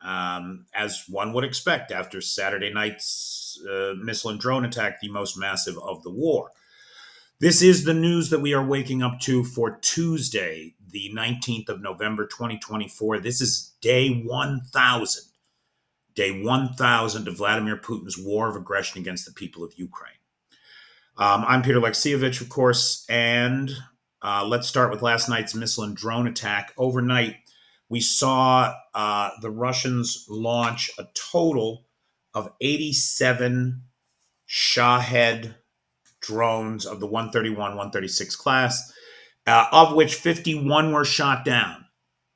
as one would expect after Saturday night's missile and drone attack, the most massive of the war. This is the news that we are waking up to for Tuesday, the 19th of November, 2024. This is day 1,000. Day 1,000 of Vladimir Putin's war of aggression against the people of Ukraine. I'm Peter Alexievich, of course, and let's start with last night's missile and drone attack. Overnight, we saw the Russians launch a total of 87 Shahed drones of the 131, 136 class, of which 51 were shot down.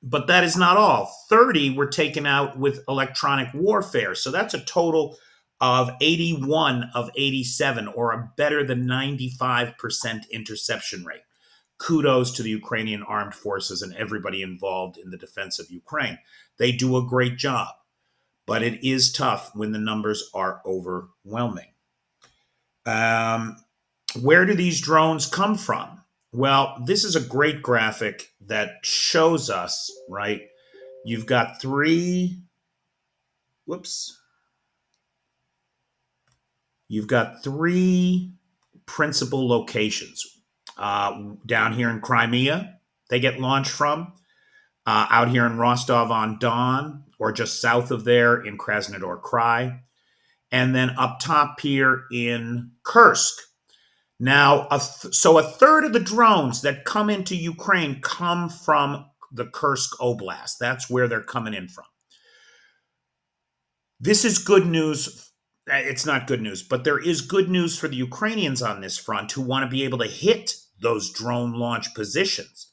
But that is not all. 30 were taken out with electronic warfare. So that's a total of 81 of 87, or a better than 95% interception rate. Kudos to the Ukrainian armed forces and everybody involved in the defense of Ukraine. They do a great job, but it is tough when the numbers are overwhelming. Where do these drones come from? Well, this is a great graphic that shows us, right? You've got You've got three principal locations. Down here in Crimea, they get launched from. Out here in Rostov-on-Don, or just south of there in Krasnodar Krai. And then up top here in Kursk. Now, so a third of the drones that come into Ukraine come from the Kursk Oblast. That's where they're coming in from. This is good news. It's not good news, but there is good news for the Ukrainians on this front who want to be able to hit those drone launch positions.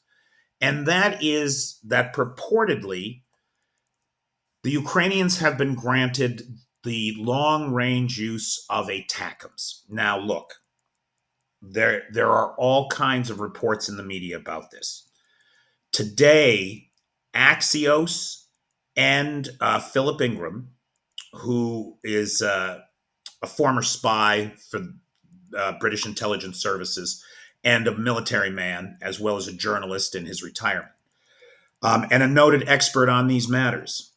And that is that purportedly the Ukrainians have been granted the long-range use of ATACMS. Now, look. There are all kinds of reports in the media about this. Today, Axios and Philip Ingram, who is a former spy for British intelligence services and a military man, as well as a journalist in his retirement, and a noted expert on these matters.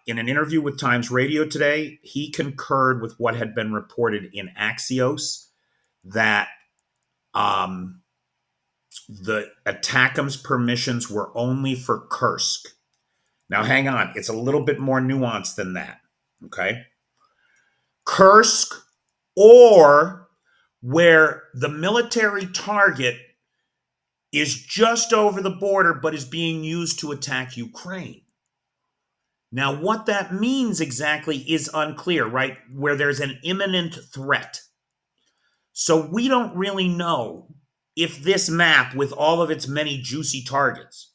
In an interview with Times Radio today, he concurred with what had been reported in Axios, that the ATACMS permissions were only for Kursk. Now, hang on. It's a little bit more nuanced than that, okay? Kursk, or where the military target is just over the border but is being used to attack Ukraine. Now, what that means exactly is unclear, right? Where there's an imminent threat. So we don't really know if this map, with all of its many juicy targets,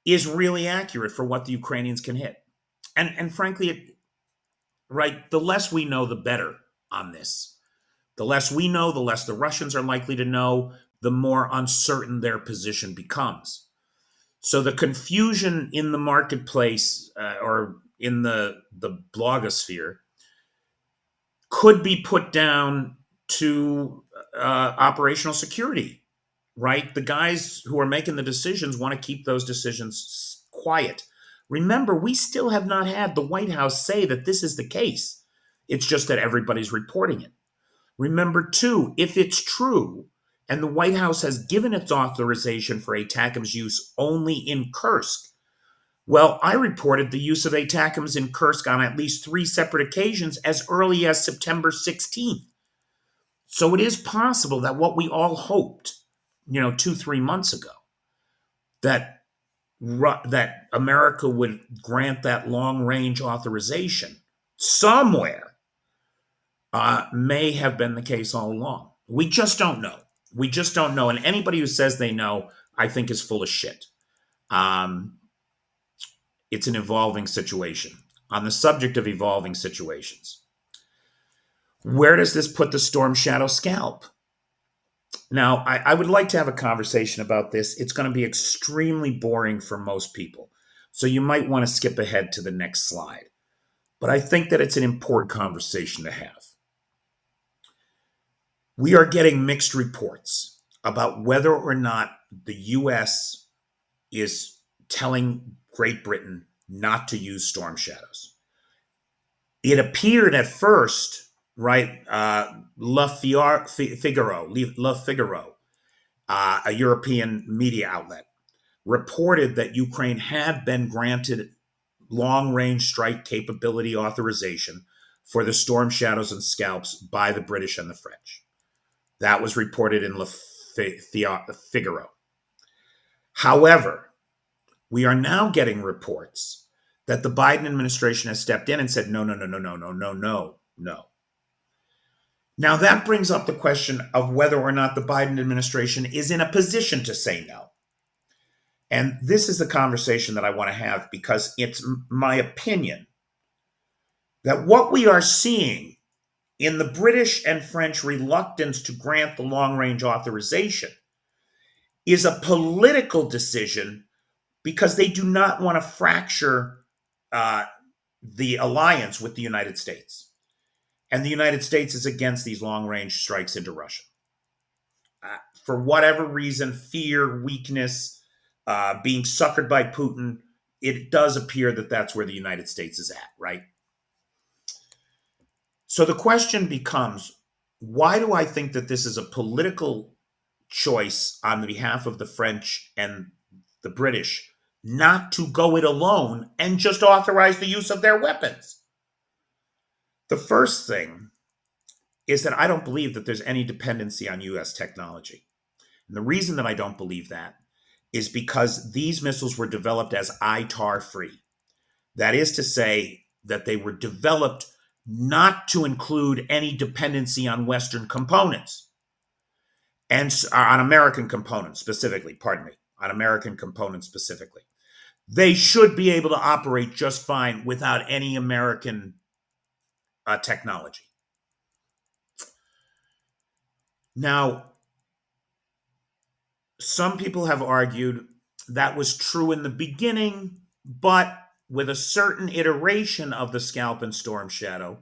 is really accurate for what the Ukrainians can hit. And frankly, right, the less we know, the better on this. The less we know, the less the Russians are likely to know, the more uncertain their position becomes. So the confusion in the marketplace or in the blogosphere could be put down to operational security, right? The guys who are making the decisions want to keep those decisions quiet. Remember, we still have not had the White House say that this is the case. It's just that everybody's reporting it. Remember, too, if it's true, and the White House has given its authorization for ATACMS use only in Kursk, well, I reported the use of ATACMS in Kursk on at least 3 separate occasions as early as September 16th. So it is possible that what we all hoped, 2-3 months ago, that America would grant that long-range authorization somewhere, may have been the case all along. We just don't know. We just don't know. And anybody who says they know, I think, is full of shit. It's an evolving situation. On the subject of evolving situations, where does this put the Storm Shadow scalp? Now, I would like to have a conversation about this. It's going to be extremely boring for most people, so you might want to skip ahead to the next slide. But I think that it's an important conversation to have. We are getting mixed reports about whether or not the U.S. is telling Great Britain not to use Storm Shadows. It appeared at first, right? Le Figaro, a European media outlet, reported that Ukraine had been granted long range strike capability authorization for the Storm Shadows and Scalps by the British and the French. That was reported in Figaro. However, we are now getting reports that the Biden administration has stepped in and said, no, no, no, no, no, no, no, no, no. Now, that brings up the question of whether or not the Biden administration is in a position to say no. And this is the conversation that I want to have, because it's my opinion that what we are seeing in the British and French reluctance to grant the long-range authorization is a political decision, because they do not want to fracture the alliance with the United States. And the United States is against these long-range strikes into Russia. For whatever reason, fear, weakness, being suckered by Putin, it does appear that that's where the United States is at, right? So the question becomes, why do I think that this is a political choice on the behalf of the French and the British not to go it alone and just authorize the use of their weapons? The first thing is that I don't believe that there's any dependency on U.S. technology. And the reason that I don't believe that is because these missiles were developed as ITAR free. That is to say that they were developed not to include any dependency on Western components, and on American components specifically, on American components specifically. They should be able to operate just fine without any American technology. Now, some people have argued that was true in the beginning, but with a certain iteration of the Scalp and Storm Shadow,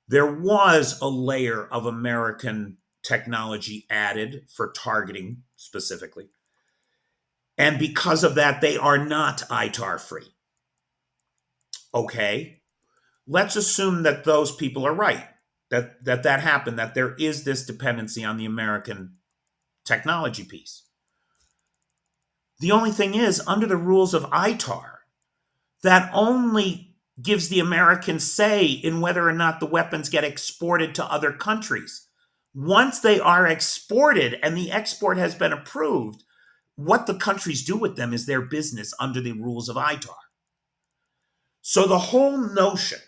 there was a layer of American technology added for targeting specifically. And because of that, they are not ITAR free. Okay, let's assume that those people are right, that happened, that there is this dependency on the American technology piece. The only thing is, under the rules of ITAR, that only gives the Americans say in whether or not the weapons get exported to other countries. Once they are exported and the export has been approved, what the countries do with them is their business under the rules of ITAR. So the whole notion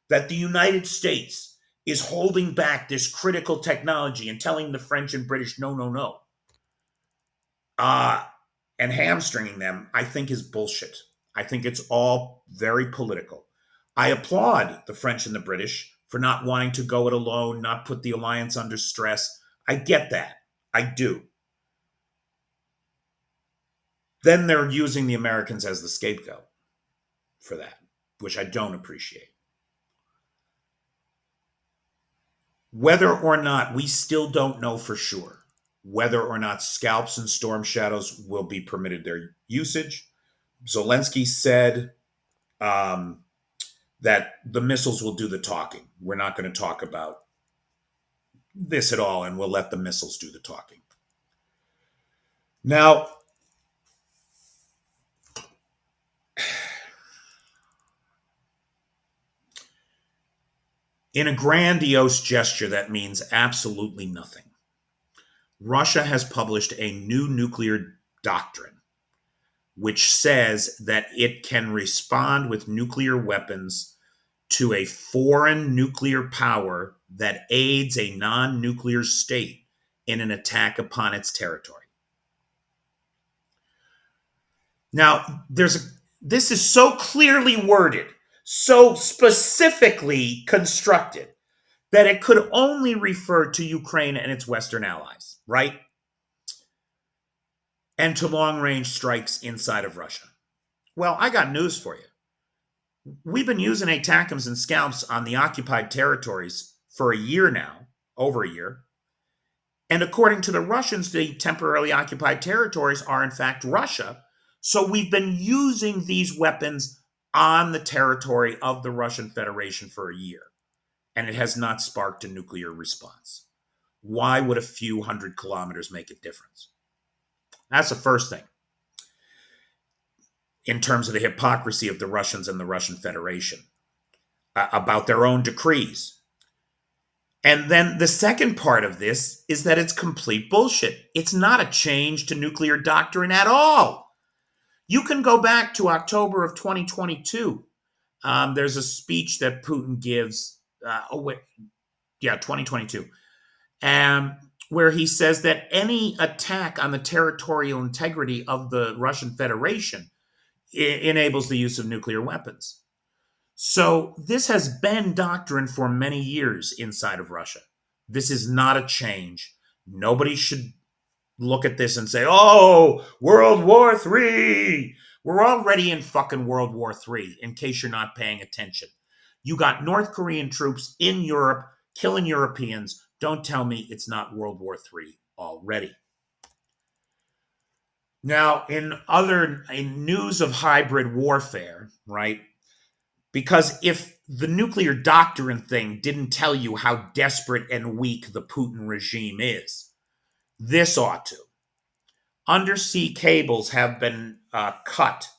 that the United States is holding back this critical technology and telling the French and British, no, no, no, and hamstringing them, I think is bullshit. I think it's all very political. I applaud the French and the British for not wanting to go it alone, not put the alliance under stress. I get that. I do. Then they're using the Americans as the scapegoat for that, which I don't appreciate. Whether or not, we still don't know for sure whether or not Scalps and Storm Shadows will be permitted their usage. Zelensky said that the missiles will do the talking. We're not going to talk about this at all, and we'll let the missiles do the talking. Now, in a grandiose gesture that means absolutely nothing, Russia has published a new nuclear doctrine which says that it can respond with nuclear weapons to a foreign nuclear power that aids a non-nuclear state in an attack upon its territory. Now, this is so clearly worded, so specifically constructed, that it could only refer to Ukraine and its Western allies, right? And to long-range strikes inside of Russia. Well, I got news for you. We've been using ATACMS and Scalps on the occupied territories for a year now, over a year. And according to the Russians, the temporarily occupied territories are in fact Russia. So we've been using these weapons on the territory of the Russian Federation for a year, and it has not sparked a nuclear response. Why would a few hundred kilometers make a difference? That's the first thing in terms of the hypocrisy of the Russians and the Russian Federation about their own decrees. And then the second part of this is that it's complete bullshit. It's not a change to nuclear doctrine at all. You can go back to October of 2022. There's a speech that Putin gives. 2022. Where he says that any attack on the territorial integrity of the Russian Federation enables the use of nuclear weapons. So this has been doctrine for many years inside of Russia. This is not a change. Nobody should look at this and say, oh, World War III. We're already in fucking World War III, in case you're not paying attention. You got North Korean troops in Europe killing Europeans. Don't tell me it's not World War III already. Now, in news of hybrid warfare, right? Because if the nuclear doctrine thing didn't tell you how desperate and weak the Putin regime is, this ought to. Undersea cables have been cut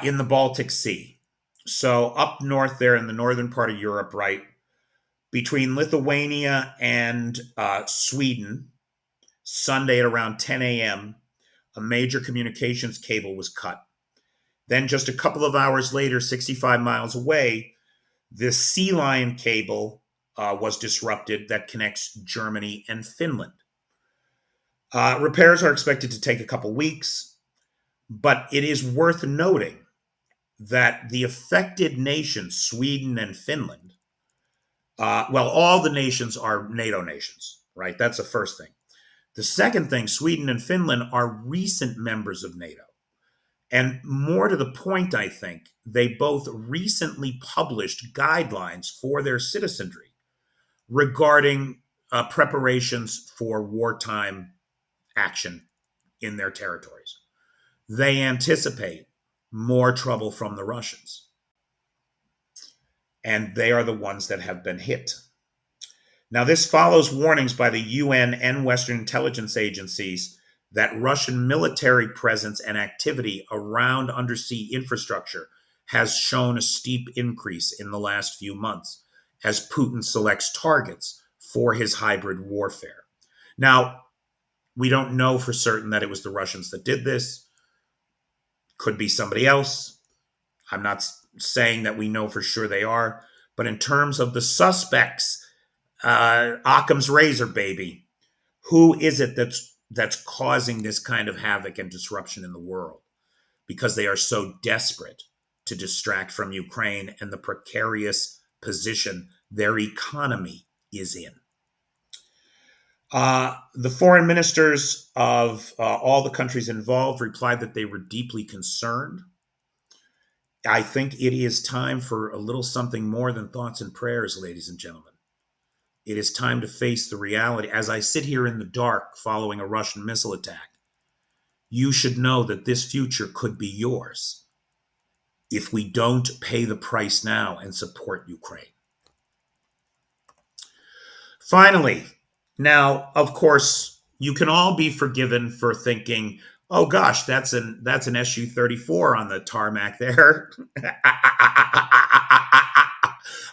in the Baltic Sea. So up north there in the northern part of Europe, right, between Lithuania and Sweden, Sunday at around 10 a.m., a major communications cable was cut. Then just a couple of hours later, 65 miles away, the Sea Lion cable was disrupted that connects Germany and Finland. Repairs are expected to take a couple weeks, but it is worth noting that the affected nations, Sweden and Finland, all the nations are NATO nations, right? That's the first thing. The second thing, Sweden and Finland are recent members of NATO. And more to the point, I think, they both recently published guidelines for their citizenry regarding preparations for wartime action in their territories. They anticipate more trouble from the Russians. And they are the ones that have been hit. Now, this follows warnings by the UN and Western intelligence agencies that Russian military presence and activity around undersea infrastructure has shown a steep increase in the last few months as Putin selects targets for his hybrid warfare. Now, we don't know for certain that it was the Russians that did this. Could be somebody else. I'm not saying that we know for sure they are. But in terms of the suspects, Occam's razor, baby, who is it that's causing this kind of havoc and disruption in the world? Because they are so desperate to distract from Ukraine and the precarious position their economy is in. The foreign ministers of all the countries involved replied that they were deeply concerned. I think it is time for a little something more than thoughts and prayers, ladies and gentlemen. It is time to face the reality. As I sit here in the dark following a Russian missile attack, you should know that this future could be yours if we don't pay the price now and support Ukraine. Finally, now, of course, you can all be forgiven for thinking, oh gosh, that's an Su-34 on the tarmac there.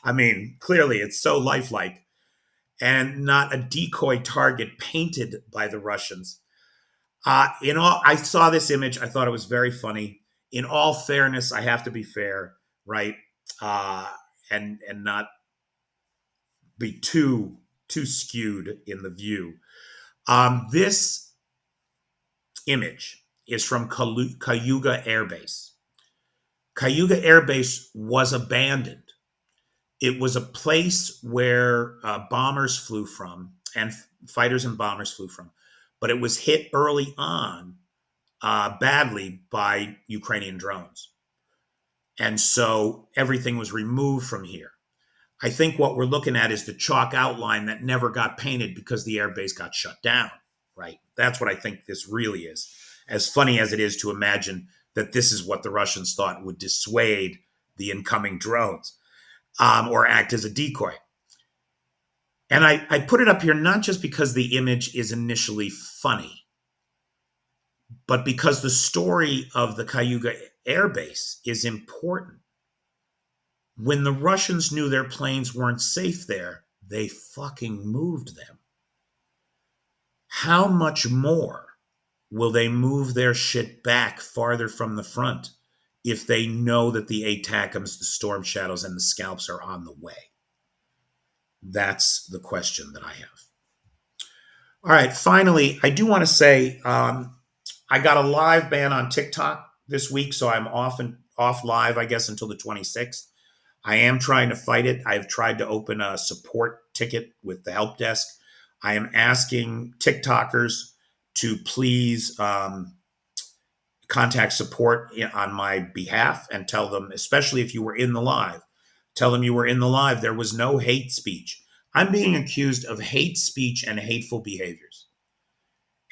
I mean, clearly it's so lifelike and not a decoy target painted by the Russians. I saw this image. I thought it was very funny. In all fairness, I have to be fair, right? And not be too skewed in the view. This image is from Cayuga Air Base. Cayuga Air Base was abandoned. It was a place where bombers flew from, and fighters and bombers flew from, but it was hit early on badly by Ukrainian drones. And so everything was removed from here. I think what we're looking at is the chalk outline that never got painted because the airbase got shut down, right? That's what I think this really is. As funny as it is to imagine that this is what the Russians thought would dissuade the incoming drones, or act as a decoy. And I put it up here not just because the image is initially funny, but because the story of the Cayuga Air Base is important. When the Russians knew their planes weren't safe there, they fucking moved them. How much more will they move their shit back farther from the front if they know that the ATACMS, the Storm Shadows, and the Scalps are on the way? That's the question that I have. All right, finally, I do want to say I got a live ban on TikTok this week, so I'm off live, I guess, until the 26th. I am trying to fight it. I've tried to open a support ticket with the help desk. I am asking TikTokers to please contact support on my behalf and tell them, especially if you were in the live, tell them you were in the live. There was no hate speech. I'm being accused of hate speech and hateful behaviors.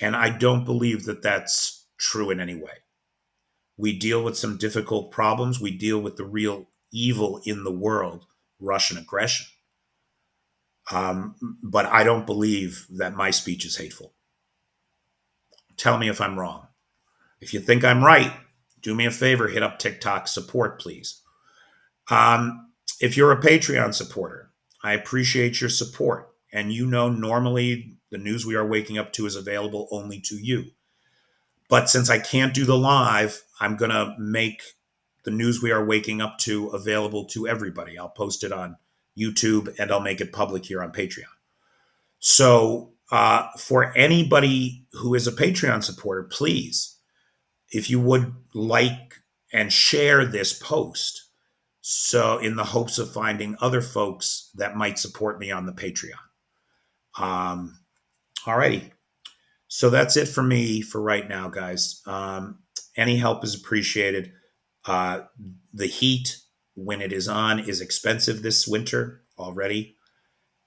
And I don't believe that that's true in any way. We deal with some difficult problems. We deal with the real evil in the world, Russian aggression. But I don't believe that my speech is hateful. Tell me if I'm wrong. If you think I'm right, do me a favor, hit up TikTok support, please. If you're a Patreon supporter, I appreciate your support. And you know, normally the news we are waking up to is available only to you. But since I can't do the live, I'm going to make the news we are waking up to available to everybody. I'll post it on YouTube and I'll make it public here on Patreon. So for anybody who is a Patreon supporter, please, if you would like and share this post, so in the hopes of finding other folks that might support me on the Patreon. Alrighty. So that's it for me for right now, guys. Any help is appreciated. The heat, when it is on, is expensive this winter already.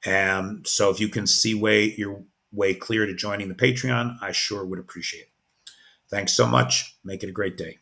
So if you can see your way clear to joining the Patreon, I sure would appreciate it. Thanks so much. Make it a great day.